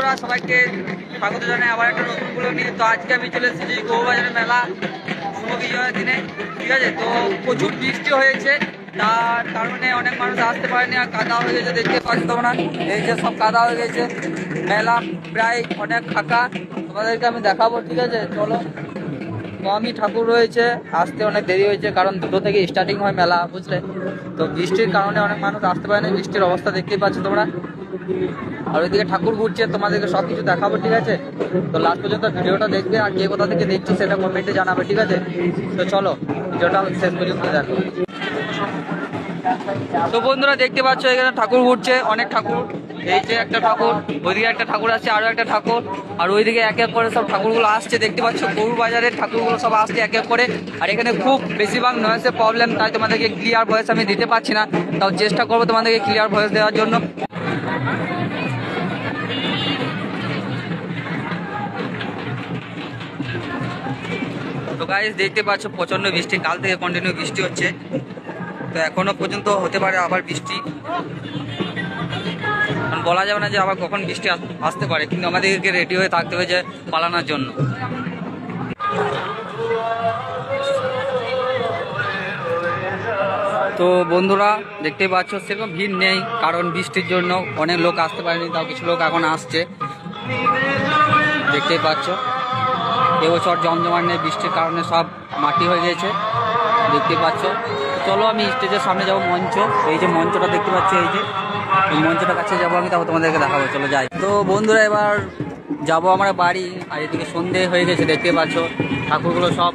বন্ধুরা সবাইকে স্বাগত জানাই আবার একটা নতুন ভিডিও নিয়ে। তো আজকে আমি চলে এসেছি গৌবাজারের মেলা শুভ বিজয়ের দিনে, ঠিক আছে। তো প্রচুর বৃষ্টি হয়েছে, তার কারণে অনেক মানুষ আসতে পারেনি আর কাদা হয়ে গেছে, দেখতে পাচ্ছ তোমরা। এই যে সব কাদা হয়ে গেছে, মেলা প্রায় অনেক ফাঁকা, তোমাদেরকে আমি দেখাবো, ঠিক আছে। চলো, কমই ঠাকুর রয়েছে, আসতে অনেক দেরি হয়েছে কারণ 2টো থেকে স্টার্টিং হয় মেলা, বুঝলে। তো বৃষ্টির কারণে অনেক মানুষ আসতে পারেনি, বৃষ্টির অবস্থা দেখতেই পাচ্ছ তোমরা। আর ওইদিকে ঠাকুর ঘুরছে, তোমাদেরকে সব কিছু দেখাবো, ঠিক আছে। তো লাস্ট পর্যন্ত ভিডিওটা দেখবে, আর কে কোথা থেকে দেখছো সেটা কমেন্টে জানাবে, ঠিক আছে। তো চলো ভিডিওটা শেষ পর্যন্ত দেখো। তো বন্ধুরা দেখতে পাচ্ছ এখানে ঠাকুর ঘুরছে, অনেক ঠাকুর। এই যে একটা ঠাকুর, ওইদিকে একটা ঠাকুর আসছে, আরো একটা ঠাকুর, আর ওইদিকে এক এক করে সব ঠাকুরগুলো আসছে, দেখতে পাচ্ছ। গরুর বাজারের ঠাকুরগুলো সব আসছে এক এক করে। আর এখানে খুব বেশিরভাগ নয়েসের প্রবলেম, তাই তোমাদেরকে ক্লিয়ার ভয়েস আমি দিতে পারছি না, তাও চেষ্টা করবো তোমাদেরকে ক্লিয়ার ভয়েস দেওয়ার জন্য। তো গাইস দেখতে পাচ্ছ প্রচন্ড বৃষ্টি, কাল থেকে কন্টিনিউ বৃষ্টি হচ্ছে। তো এখনো পর্যন্ত হতে পারে আবার বৃষ্টি, কারণ বলা যাবে না যে আবার কখন বৃষ্টি আসতে পারে, কিন্তু আমাদেরকে রেডি হয়ে থাকতে হবে যে পালানোর জন্য। তো বন্ধুরা দেখতেই পাচ্ছ সেরকম ভিড় নেই, কারণ বৃষ্টির জন্য অনেক লোক আসতে পারেনি, তাও কিছু লোক এখন আসছে, দেখতেই পাচ্ছ। এবছর জমজমাট নেই, বৃষ্টির কারণে সব মাটি হয়ে গেছে, দেখতে পাচ্ছ। চলো আমি স্টেজের সামনে যাবো, মঞ্চ, এই যে মঞ্চটা দেখতে পাচ্ছ, এই যে এই মঞ্চটার কাছে যাবো আমি, তারপর তোমাদেরকে দেখাবো, চলো যাই। তো বন্ধুরা এবার যাবো আমরা বাড়ি, আর এদিকে সন্ধে হয়ে গেছে, দেখতে পাচ্ছ। ঠাকুরগুলো সব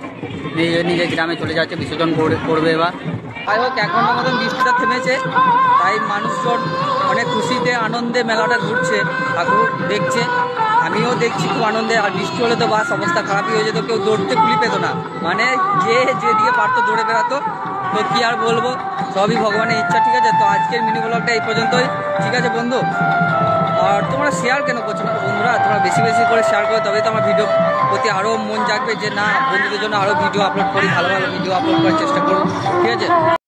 নিজের নিজের গ্রামে চলে যাচ্ছে, বিসর্জন করবে এবার। যাই হোক, 1 ঘন্টার মতন বৃষ্টিটা থেমেছে, তাই মানুষজন অনেক খুশিতে আনন্দে মেলাটা ঘুরছে, ঠাকুর দেখছে, আমিও দেখছি খুব আনন্দে। আর বৃষ্টি হলে তো বাস অবস্থা খারাপই হয়ে যেত, কেউ দৌড়তে কুলি পেত না, মানে যে যেদিকে পারতো দৌড়ে বেড়াতো। তো কি আর বলবো, সবই ভগবানের ইচ্ছা, ঠিক আছে। তো আজকের মিনি ব্লগটা এই পর্যন্তই, ঠিক আছে বন্ধু। আর তোমরা শেয়ার কেন করছো না বন্ধুরা, তোমরা বেশি বেশি করে শেয়ার করো, তবেই তো আমার ভিডিও প্রতি আরও মন জাগবে যে না, বন্ধুদের জন্য আরও ভিডিও আপলোড করি, ভালো ভালো ভিডিও আপলোড করার চেষ্টা করবো, ঠিক আছে।